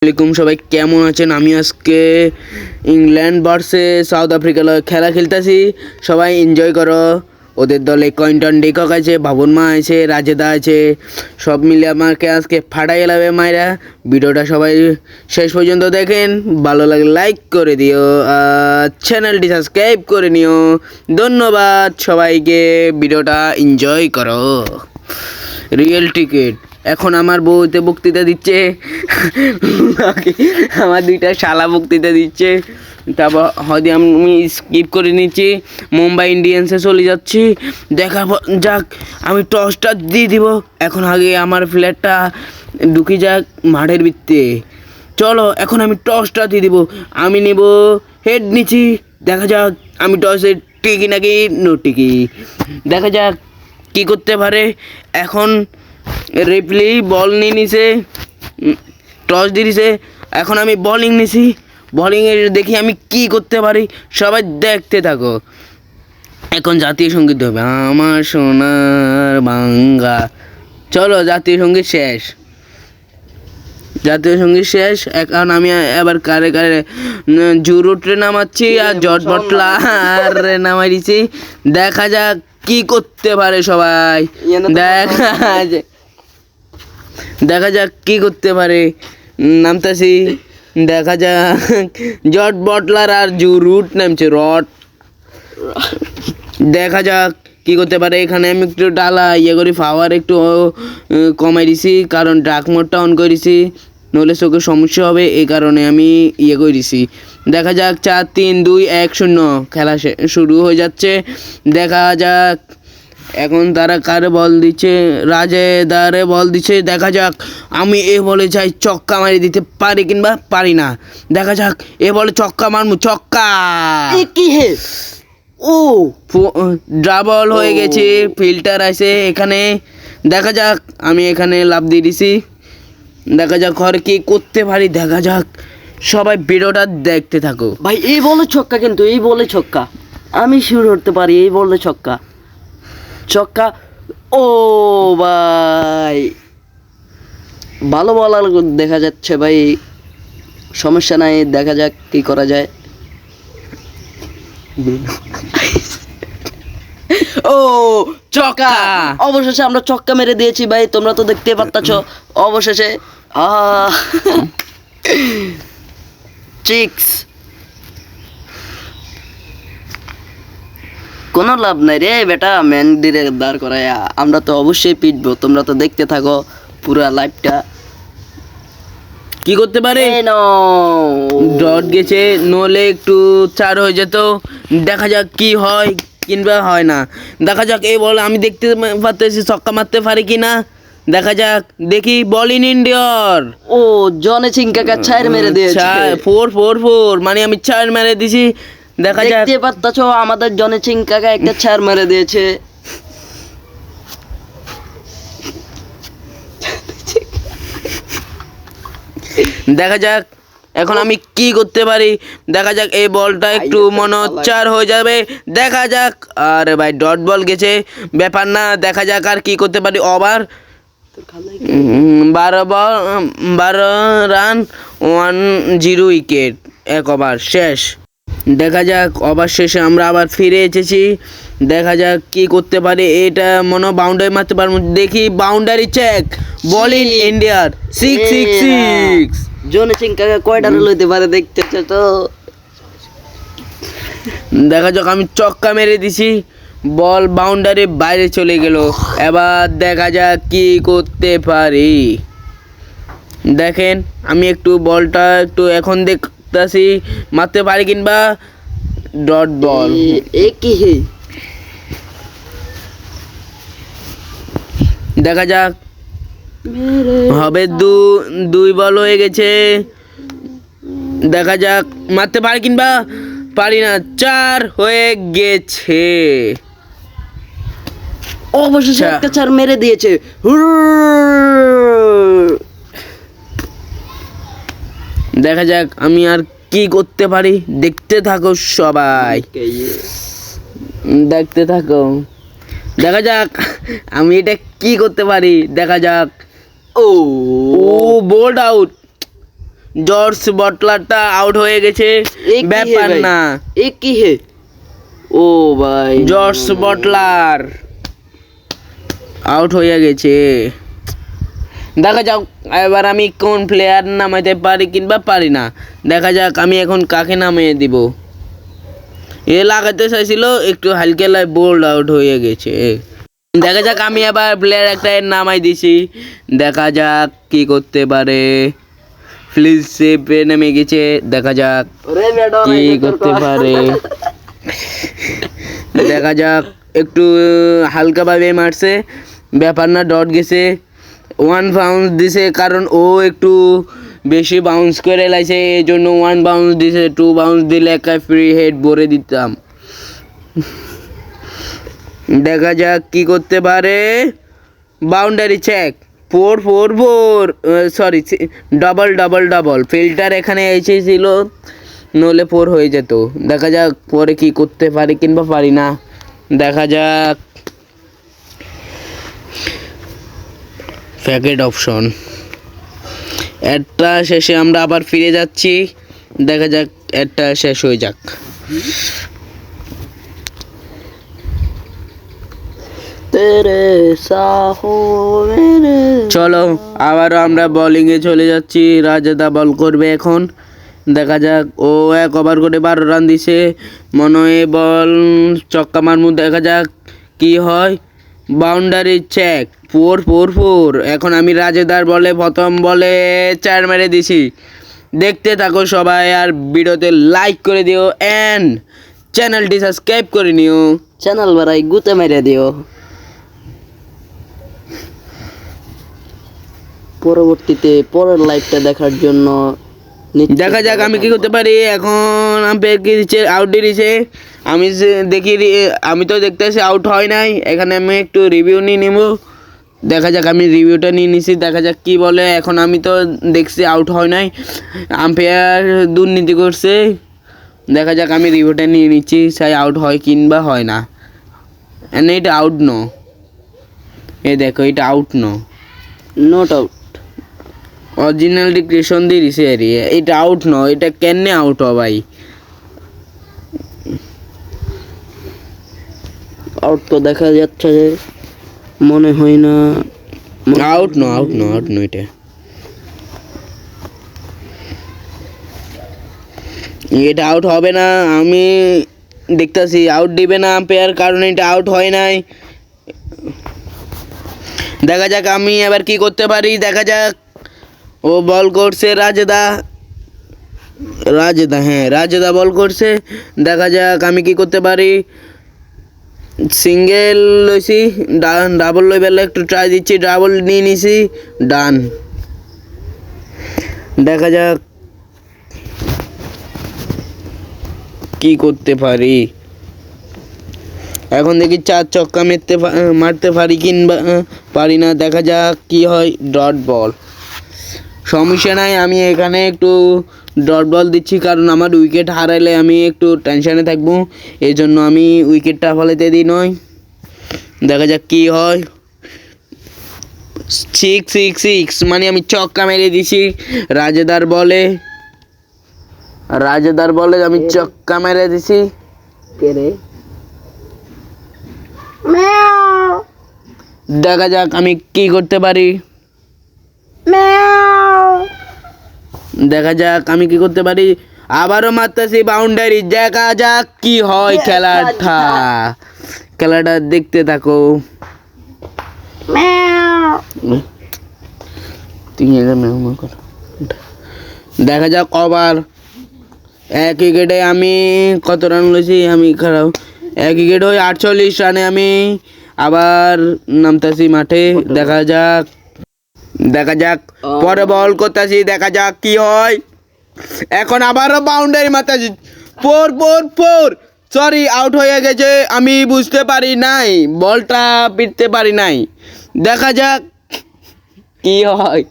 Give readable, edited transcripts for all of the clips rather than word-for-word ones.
আসসালামু সবাই কেমন আছেন? আমি আজকে ইংল্যান্ড ভার্সে সাউথ আফ্রিকা খেলা খেলতেছি। সবাই এনজয় করো। ওদের দলে কয়েন্টন ডিকক আছে, বাবুন মা আছে, রাজেদা আছে, সব মিলে আমাকে আজকে ফাটাই গেলাবে মায়েরা। ভিডিওটা সবাই শেষ পর্যন্ত দেখেন, ভালো লাগলে লাইক করে দিও, চ্যানেলটি সাবস্ক্রাইব করে নিও। ধন্যবাদ সবাইকে, ভিডিওটা এনজয় করো। রিয়েল টিকিট এখন আমার বউতে বক্তৃতা দিচ্ছে, আমার দুইটা শালা বক্তৃতা দিচ্ছে। তারপর হয়তো আমি স্কিপ করে নিচ্ছি, মুম্বাই ইন্ডিয়ান্সে চলে যাচ্ছি। দেখা যাক, আমি টসটা দিয়ে দিব। এখন আগে আমার ফ্ল্যাটটা ঢুকে যাক মাঠের ভিত্তে। চলো এখন আমি টসটা দিয়ে দিব। আমি নেব হেড নিচ্ছি, দেখা যাক আমি টসে টিকি নাকি নো টিকি। দেখা যাক কী করতে পারে। এখন রেফারি বল নিয়ে নিছে, টস দিয়েছে। এখন আমি বোলিং নিছি, বোলিংয়ের দেখি আমি কি করতে পারি। সবাই দেখতে থাকো। এখন জাতীয় সঙ্গীত হবে, আমার সোনার বাংলা। চলো জাতীয় সঙ্গীত শেষ, জাতীয় সঙ্গীত শেষ। এখন আমি এবার কারে কারে জুরুটরে নামাচ্ছি আর জট বটলার নামাই দিচ্ছি। দেখা যাক কি করতে পারে সবাই। দেখা যাক কি করতে পারে। নামতাছি, দেখা যাক। জট বটলার আর জুরুট নামছে রড। দেখা যাক কি করতে পারে। এখানে আমি একটু ডালা করি, পাওয়ার একটু কমাই দিছি, কারণ ডার্ক মোডটা অন করেছি, নইলে চোখের সমস্যা হবে। এই কারণে আমি করে দিছি। দেখা যাক 4, 3, 2, 1, 0 খেলা শুরু হয়ে যাচ্ছে। দেখা যাক এখন তারা কারে বল দিচ্ছে, রাজেদারে বল দিচ্ছে। দেখা যাক আমি এ বলে চাই চক্কা মারি দিতে পারি কিংবা পারি না। দেখা যাক এ বলে চক্কা মারমু, চক্কা কি হে ও ডাবল হয়ে গেছে। ফিল্টার আছে এখানে। দেখা যাক আমি এখানে লাভ দিয়ে দিছি। দেখা যাক ঘরে কি করতে পারি। দেখা যাক সবাই ভিডিওটা দেখতে থাকো। ভাই এই বলে ছক্কা, কিন্তু এই বলে ছক্কা আমি শিওর করতে পারি। এই বলে ছক্কা, ছক্কা। ও ভাই ভালো বলার দেখা যাচ্ছে ভাই, সমস্যা নাই। দেখা যাক কি করা যায়। ও চক্কা, অবশেষে আমরা চক্কা মেরে দিয়েছি ভাই, তোমরা তো দেখতে পাচ্ছ। অবশেষে চিক্স, কোনো লাভ নাই রে বেটা। ম্যান দিরে দাঁড় করায় আমরা তো অবশ্যই পিটবো। তোমরা তো দেখতে থাকো পুরা লাইভটা। কি করতে পারে। ডট গেছে, নলে একটু 4 হয়ে যেত। দেখা যাক কি হয় কিংবা হয় না। দেখা যাক এই বল আমি দেখতে পাচ্ছি ছক্কা মারতে পারি কি না। দেখা যাক, দেখি বল ইন ইন্ডিয়ার। ও জনে চিংকাকা 4 মেরে দিয়েছে। 4 মানে আমি 4 মেরে দিছি। দেখা যাক, দেখতে পাচ্ছ আমাদের জনে চিংকাকা একটা 4 মেরে দিয়েছে। দেখা যাক এখন আমি কি করতে পারি। দেখা যাক এই বলটা একটু মনে 4 হয়ে যাবে। দেখা যাক, আরে ভাই ডট বল গেছে, ব্যাপার না। দেখা যাক আর কি করতে পারি। ওভার 12 রান 10 উইকেট, 1 ওভার শেষ। দেখা যাক ওভার শেষে আমরা আবার ফিরে এসেছি। দেখা যাক কি করতে পারি। এটা মনে বাউন্ডারি মারতে পারবো। দেখি বাউন্ডারি চেক, বল ইন ইন্ডিয়ার 666। জনে চিংকাকা কয়টা লইতে পারে দেখতেছে তো। দেখা যাক আমি চক্কা মেরে দিছি, বল বাউন্ডারি বাইরে চলে গেল। এবার দেখা যাক কি করতে পারি। দেখেন আমি একটু বলটা একটু এখন দেখতেছি মারতে পারি কিংবা ডট বল। কি হে দেখা যাক হবে। 2 বল হয়ে গেছে। দেখা যাক মারতে পারি কিংবা পারি না। 4 হয়ে গেছে। অবশেষে একটা 4 মেরে দিয়েছে। দেখা যাক আমি আর কি করতে পারি। দেখতে থাকো সবাই, দেখতে থাকো। দেখা যাক আমি এটা কি করতে পারি। দেখা যাক। ও বোল্ড আউট, জর্জ বটলারটা আউট হয়ে গেছে। এ কি হে ব্যাপার ভাই? না, এ কি হে? ও ভাই জর্জ বটলার আউট হয়ে গেছে। দেখা যাক এবার আমি কোন প্লেয়ার নামাইতে পারি কিংবা পারি না। দেখা যাক আমি এখন কাকে নামিয়ে দিব। এ লাগাতে চাইছিল, একটু হালকা বোল্ড আউট হয়ে গেছে। দেখা যাক আমি আবার প্লেয়ার একটা নামাই দিছি। দেখা যাক কি করতে পারে। প্লিজ সেভে নেমে গেছে। দেখা যাক ওরে বেডো কি করতে পারে। দেখা যাক একটু হালকাভাবে মারছে, ব্যাপার না, ডট গেছে। 1 বাউন্স দিছে, কারণ ও একটু বেশি বাউন্স করে লাইছে, এই জন্য 1 বাউন্স দিছে। 2 বাউন্স দিলে একটা ফ্রি হেড ভরে দিতাম। দেখা যাক কি করতে পারে। Boundary check, 4 sorry, double filter এখানে এসেছিল, নলে 4 হয়ে যেত। দেখা যাক পরে কি করতে পারি কিংবা পারি না। দেখা যাক প্যাকেট অপশন, একটা শেষে আমরা আবার ফিরে যাচ্ছি। দেখা যাক একটা শেষ হয়ে যাক। তেরে সাহো মেরে চলো আবারও আমরা বোলিংয়ে চলে যাচ্ছি। রাজেদা বল করবে এখন। দেখা যাক, ও 1 ওভার করে 12 রান দিছে, মনে হয় বল চক্কা মারমু। দেখা যাক কি হয়। বাউন্ডারি চেক, 4 এখন আমি রাজেদার বলে প্রথম বলে 4 মেরে দিছি। দেখতে থাকো সবাই, আর ভিডিওতে লাইক করে দিও অ্যান্ড চ্যানেলটি সাবস্ক্রাইব করে নিও। চ্যানেল বাড়াই গুতে মেরে দিও। পরবর্তীতে পরের লাইভটা দেখার জন্য দেখা যাক আমি কি করতে পারি। এখন আম্পায়ার কি দিচ্ছে, আউট দিয়ে দিছে। আমি দেখি, আমি তো দেখতেছি আউট হয় নাই। এখানে আমি একটু রিভিউ নিয়ে নেব। দেখা যাক, আমি রিভিউটা নিয়ে নিছি। দেখা যাক কি বলে। এখন আমি তো দেখছি আউট হয় নাই, আম্পায়ার দুর্নীতি করছে। দেখা যাক আমি রিভিউটা নিয়ে নিচ্ছি, চাই আউট হয় কিংবা হয় না। এটা আউট নো, এ দেখো এটা out no, not out. Original declaration দিয়ে দিছে আরে, এটা আউট নয়। এটা কেনে আউট হয় ভাই? আউট তো দেখা যাচ্ছে যে, মনে হয় না। আউট নো এটা। এটা আউট হবে না, আমি দেখতেছি আউট দিবে না আম্পায়ার, কারণ এটা আউট হয় নাই। দেখা যাক আমি এবার কি করতে পারি। দেখা যাক, ও বল করছে রাজেদা, রাজেদা বল করছে। দেখা যাক আমি কি করতে পারি। সিঙ্গেল লইছি, ডাবল লই বেলা একটু ট্রাই দিচ্ছি, ডাবল নিয়ে নিছি, ডান। দেখা যাক কি করতে পারি। এখন দেখি 4 ছক্কা মারতে পারি কিংবা পারি না। দেখা যাক কি হয়। ডট বল, সমস্যা নাই, আমি এখানে একটু ডট বল দিচ্ছি, কারণ আমার উইকেট হারাইলে আমি একটু টেনশনে থাকবো, এই জন্য আমি উইকেটটা ফলাইতে দিই নয়। দেখা যাক কি হয়। 6 মানে আমি ছক্কা মেরে দিছি রাজেদার বলে আমি ছক্কা মেরে দিছি। কে রে? দেখা যাক আমি কি করতে পারি। দেখা যাক আমি কি করতে পারি। আবারও মারতেছি বাউন্ডারি। দেখা যাক কি হয় খেলাটা দেখতে থাকো। দেখা যাক ওভার 1 উইকেটে আমি কত রান লইছি। আমি খারাপ 1 উইকেট হয়ে 48 রানে আমি আবার নামতেছি মাঠে। দেখা যাক পরে বল করতেছি। দেখা যাক কি হয়। এখন আবারও বাউন্ডারি মারতেছি। 4 সরি, আউট হয়ে গেছে। আমি বুঝতে পারি নাই, বলটা পিটতে পারি নাই। দেখা যাক কি হয়।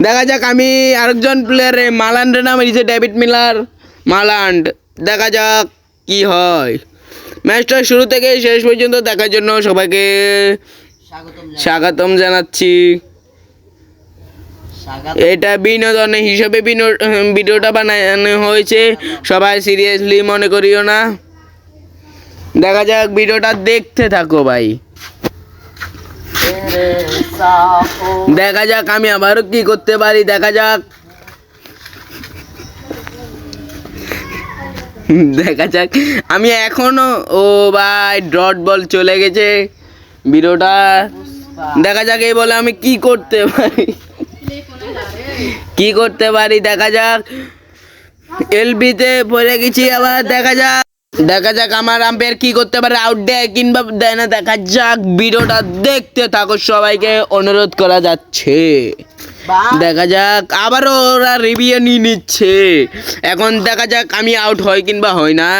দেখা যাক আমি আরেকজন প্লেয়ার মালান্ডের নাম দিয়েছে, ডেভিড মিলার মালান্ড। দেখা যাক কি হয়। ম্যাচটা শুরু থেকে শেষ পর্যন্ত দেখার জন্য সবাইকে স্বাগতম জানাচ্ছি। এটা বিনোদন হিসেবে ভিডিওটা বানানো হয়েছে, সবাই সিরিয়াসলি মনে করিও না। দেখা যাক, ভিডিওটা দেখতে থাকো ভাই। দেখা যাক আমি আবারও কি করতে পারি, দেখা যাক। দেখা যাক আমি এখনো, ও ভাই ডট বল চলে গেছে ভিডিওটা। দেখা যাক এই বলে আমি কি করতে পারি, কি করতে পারি দেখা যাক। এলবিতে পড়ে গেছি আবার, দেখা যাক। দেখা যাক আমার আম্পায়ার কি করতে পারে, আউট দেয় কিংবা দেয় না। দেখা যাক, ভিডিওটা দেখতে থাকো, সবাইকে অনুরোধ করা যাচ্ছে। দেখা যাক আবারও ওরা রিভিউ নিয়ে নিচ্ছে। এখন দেখা যাক আমি আউট হয় কিংবা হয় না।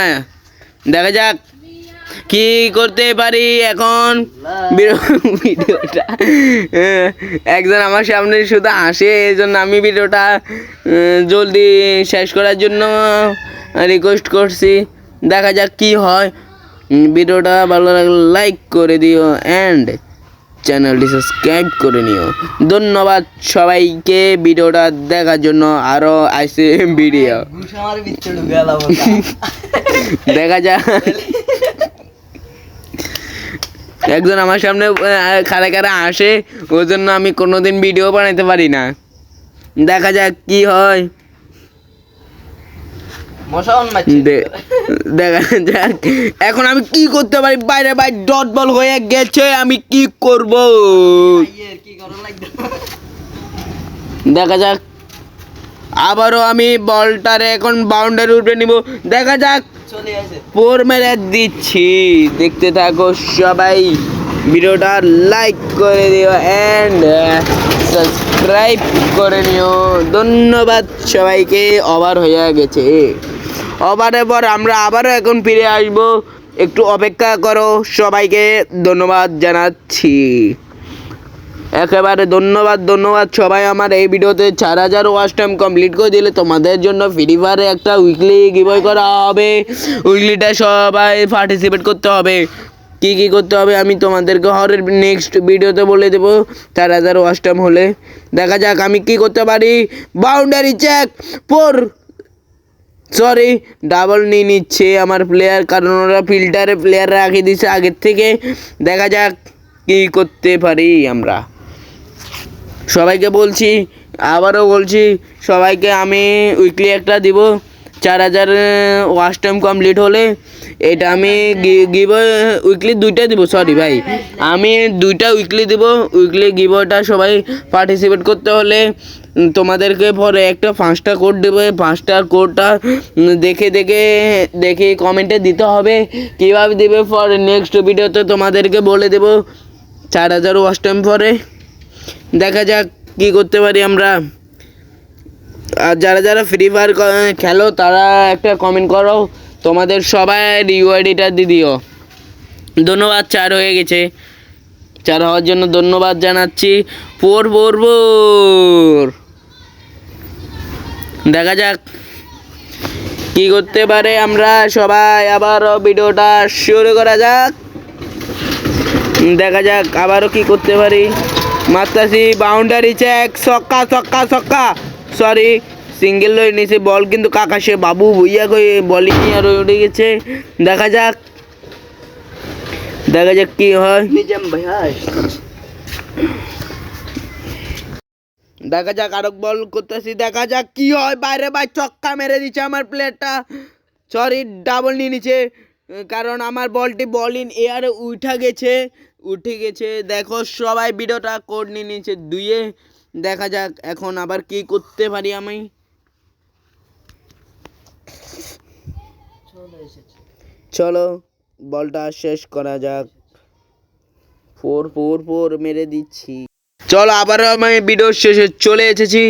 দেখা যাক কি করতে পারি এখন। ভিডিওটা একজন আমার সামনে শুধু আসে, এই জন্য আমি ভিডিওটা জলদি শেষ করার জন্য রিকোয়েস্ট করছি। দেখা যাক কি হয়। ভিডিওটা ভালো লাগলে লাইক করে দিও অ্যান্ড চ্যানেলটি সাবস্ক্রাইব করে নিও। ধন্যবাদ সবাইকে ভিডিওটা দেখার জন্য। আরও আসছে ভিডিও, দেখা যাক। একজন আমার সামনে খাড়া খাড়া আসে, ওই জন্য আমি কোনোদিন ভিডিও বানাইতে পারি না। দেখা যাক কি হয়, দেখা যাক এখন আমি কি করতে পারি। বাইরে বাইরে ডট বল হয়ে গেছে, আমি কি করব দেখা যাক। আবারও আমি বলটারে এখন বাউন্ডারি উপরে নিব। দেখা যাক, ফোর মেরে দিচ্ছি। দেখতে থাকো সবাই, ভিডিওটা লাইক করে দিও অ্যান্ড সাবস্ক্রাইব করে নিও। ধন্যবাদ সবাইকে। ওভার হয়ে গেছে, ওভারের পর আমরা আবারও এখন ফিরে আসবো, একটু অপেক্ষা করো। সবাইকে ধন্যবাদ জানাচ্ছি, একেবারে ধন্যবাদ সবাই। আমার এই ভিডিওতে 4000 ওয়াচ টাইম কমপ্লিট করে দিলে তোমাদের জন্য ফ্রি ফায়ারে একটা উইকলি গিভওয়ে করা হবে। উইকলিটা সবাই পার্টিসিপেট করতে হবে। কি করতে হবে আমি তোমাদেরকে হরের নেক্সট ভিডিওতে বলে দেবো 4000 ওয়াচ টাইম হলে। দেখা যাক আমি কি করতে পারি। বাউন্ডারি চেক সরি ডাবল নিয়ে নিচ্ছে আমার প্লেয়ার, কারণ ওরা ফিল্টারে প্লেয়ার রাখি দিচ্ছে আগের থেকে। দেখা যাক কি করতে পারি আমরা। সবাইকে বলছি, আবারও বলছি সবাইকে, আমি উইকলি একটা দিব 4000 ওয়াচ টাইম কমপ্লিট হলে। এটা আমি উইকলি 2টা দিব, সরি ভাই, আমি 2টা উইকলি দিব। উইকলি গিভওয়েটা সবাই পার্টিসিপেট করতে হলে তোমাদেরকে পরে একটা 5টা কোড দেবো। 5টা কোডটা দেখে কমেন্টে দিতে হবে। কীভাবে দেবে পর নেক্সট ভিডিওতে তোমাদেরকে বলে দেবো 4000 ওয়াচ টাইম পরে। দেখা যাক কি করতে পারি আমরা। আর যারা ফ্রি ফায়ার খেলো তারা একটা কমেন্ট করো, তোমাদের সবাই রিওয়ার্ডটা দিয়ে দিও। ধন্যবাদ, 4 হয়ে গেছে। 4 হওয়ার জন্য ধন্যবাদ জানাচ্ছি। 4 দেখা যাক কি করতে পারে আমরা সবাই। আবারও ভিডিওটা শুরু করা যাক। দেখা যাক আবারও কি করতে পারি। মারতাছি, বাউন্ডারি চেক, ছক্কা সরি সিঙ্গেল লই নিচে বল, কিন্তু আকাশে বাবু ভুইয়া কই বলিং আর উঠে গেছে। দেখা যাক কি হয়। দেখা যাক আরো বল করতেছি, দেখা যাক কি হয়। বাইরে ছক্কা মেরে দিচ্ছে আমার প্লেয়ারটা, সরি ডাবল নিয়ে নিচ্ছে, কারণ আমার বলটি বল ইন এয়ারে উঠে গেছে। দেখো সবাই ভিডিওটা কোড নিয়ে নিচ্ছে 2-এ। দেখা যাক এখন আবার কি করতে পারি আমি। চলো বলটা শেষ করা যাক। 4 মেরে দিচ্ছি। চলো আবারও আমি ভিডিও শেষে চলে এসেছি।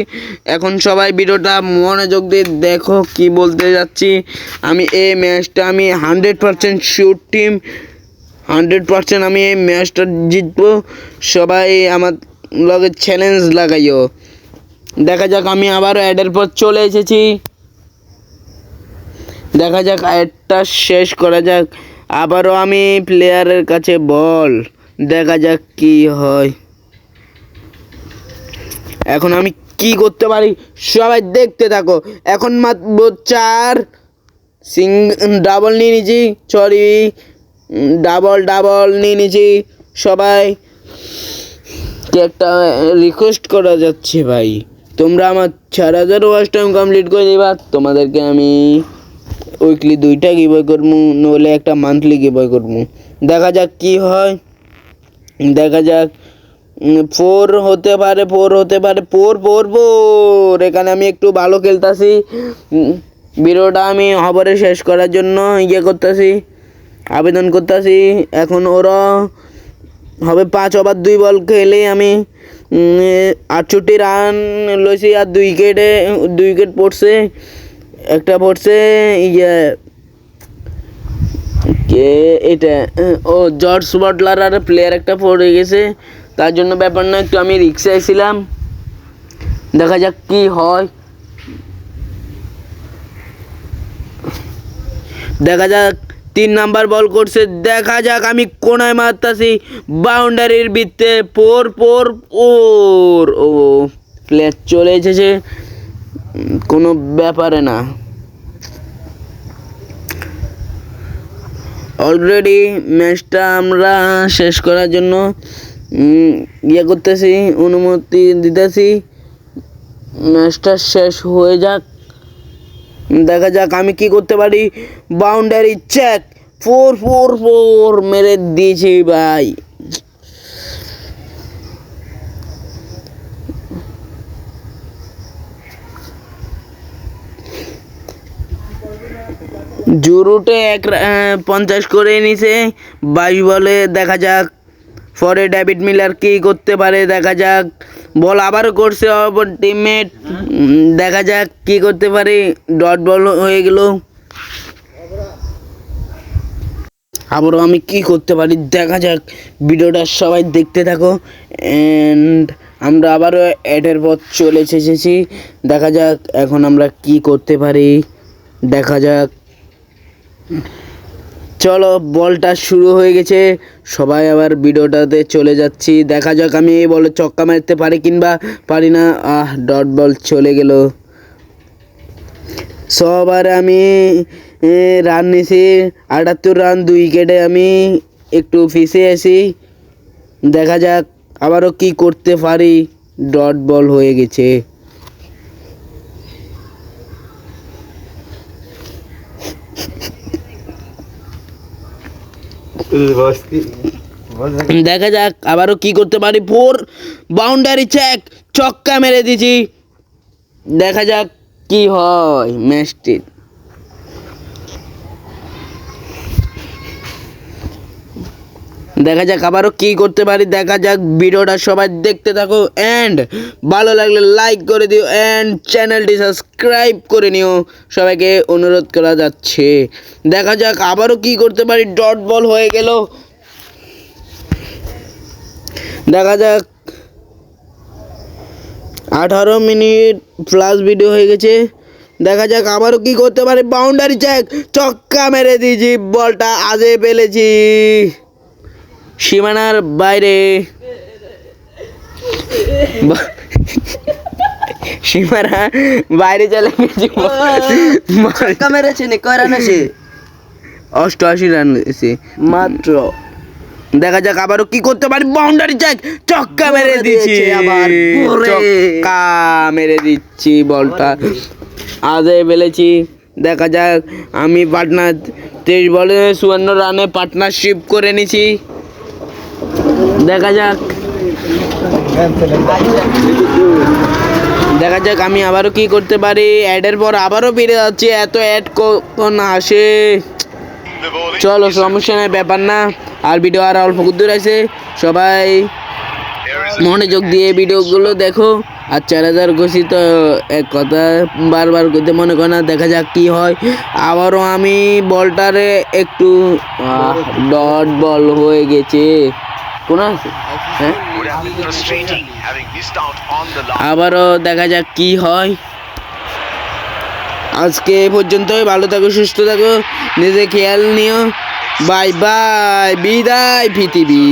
এখন সবাই ভিডিওটা মনোযোগ দিয়ে দেখো কি বলতে যাচ্ছি। আমি এই ম্যাচটা আমি 100% শিওর টিম, 100% আমি এই ম্যাচটা জিতবো। সবাই আমার লগে চ্যালেঞ্জ লাগাইও। দেখা যাক আমি আবারও অ্যাডের পর চলে এসেছি। দেখা যাক অ্যাডটা শেষ করা যাক। আবারও আমি প্লেয়ারের কাছে বল, দেখা যাক কি হয়। এখন আমি কি করতে পারি সবাই দেখতে থাকো। এখন মাত্র 4 ডাবল নিয়ে নিয়েছি, সরি ডাবল নিয়ে নিয়েছি। সবাই একটা রিকোয়েস্ট করা যাচ্ছে ভাই, তোমরা আমার 4000 ওয়াচ টাইম কমপ্লিট করে দিবা, তোমাদেরকে আমি উইকলি 2টা গিভওয়ে করবো, নইলে একটা মান্থলি গিভওয়ে করবো। দেখা যাক কি হয়, দেখা যাক। 4 হতে পারে 4 এখানে আমি একটু ভালো খেলতেছি। ভিডিওটা আমি খবরে শেষ করার জন্য করতেছি, আবেদন করতেছি। এখন ওরা হবে 5 ওভার 2 বল খেলে আমি 68 রান লইছি, আর 2 উইকেট পড়ছে। একটা পড়ছে কে এটা, ও জর্জ বাটলার আর প্লেয়ার একটা পড়ে গেছে, তার জন্য ব্যাপার না, একটু আমি রিক্সে ছিলাম। দেখা যাক কি হয়, দেখা যাক। 3 নাম্বার বল করছে, দেখা যাক। আমি কোনায় মারতাছি, বাউন্ডারির ভিতরে 4 ও প্লেয়ার চলে এসেছে, কোনো ব্যাপারে না। অলরেডি ম্যাচটা আমরা শেষ করার জন্য করতেছি, অনুমতি দিতেছি, ম্যাচটা শেষ হয়ে যাক। দেখা যাক আমি কি করতে পারি। বাউন্ডারি চেক, 4 মেরে দিয়েছি ভাই। জুরুটে 50 করে নিছে 22 বলে। দেখা যাক পরে ডেভিড মিলার কি করতে পারে, দেখা যাক। বল আবারও করছে অপর টিমমেট, দেখা যাক কি করতে পারে। ডট বল হয়ে গেল, আবারও আমি কি করতে পারি, দেখা যাক। ভিডিওটা সবাই দেখতে থাকো। অ্যান্ড আমরা আবারও অ্যাডের পথ চলে এসেছি, দেখা যাক এখন আমরা কি করতে পারি, দেখা যাক। চলো, বলটা শুরু হয়ে গেছে, সবাই আবার ভিডিওটাতে চলে যাচ্ছি। দেখা যাক আমি এই বলে ছক্কা মারতে পারি কিংবা পারি না। ডট বল চলে গেল। সবার আমি রান নিয়েছি 78 রান, 2 উইকেটে আমি একটু পিছিয়ে আছি। দেখা যাক আবারও কি করতে পারি, ডট বল হয়ে গেছে। দেখা যাক আবারও কি করতে পারি। 4 বাউন্ডারি চেক, ছক্কা মেরে দিয়েছি। দেখা যাক কি হয় ম্যাচটি। দেখা যাক আবারও কি করতে পারি, দেখা যাক। ভিডিওটা সবাই দেখতে থাকো, অ্যান্ড ভালো লাগলে লাইক করে দিও, অ্যান্ড চ্যানেলটি সাবস্ক্রাইব করে নিও, সবাইকে অনুরোধ করা যাচ্ছে। দেখা যাক আবারও কি করতে পারি, ডট বল হয়ে গেল। দেখা যাক 18 মিনিট প্লাস ভিডিও হয়ে গেছে। দেখা যাক আবারও কি করতে পারি, বাউন্ডারি চেক, ছক্কা মেরে দিয়েছি, বলটা আজে ফেলেছি সীমানার বাইরে। সীমানা বাইরে চলে গেছি। ছক্কা মেরেছে নি, কয় রান আছে? 88 রান হয়েছে মাত্র। দেখা যাক আবারও কি করতে পারি, বাউন্ডারি চেক, ছক্কা মেরে দিচ্ছি, আবার ছক্কা মেরে দিচ্ছি, বলটা আজে ফেলেছি। দেখা যাক আমি পার্টনার 23 বলে 54 রানে পার্টনারশিপ করে নিছি। দেখা যাক আমি আবারও কি করতে পারি। অ্যাডের পর আবারও ফিরে যাচ্ছি, এত অ্যাড কখন আসে। চলো, সমস্যা নেই, ব্যাপার না। আর ভিডিও আর অল্প দূর আছে, সবাই মনোযোগ দিয়ে ভিডিওগুলো দেখো। আর 4000 ঘোষিত এক কথা বারবার করতে মনে করে না। দেখা যাক কি হয়। আবারও আমি বলটারে একটু ডট বল হয়ে গেছে, কোন আছে? হ্যাঁ, আবারও দেখা যাক কি হয়। আজকে এই পর্যন্তই, ভালো থাকো, সুস্থ থাকো, নিজে খেয়াল নিও। বাই বাই, বিদায় পৃথিবী।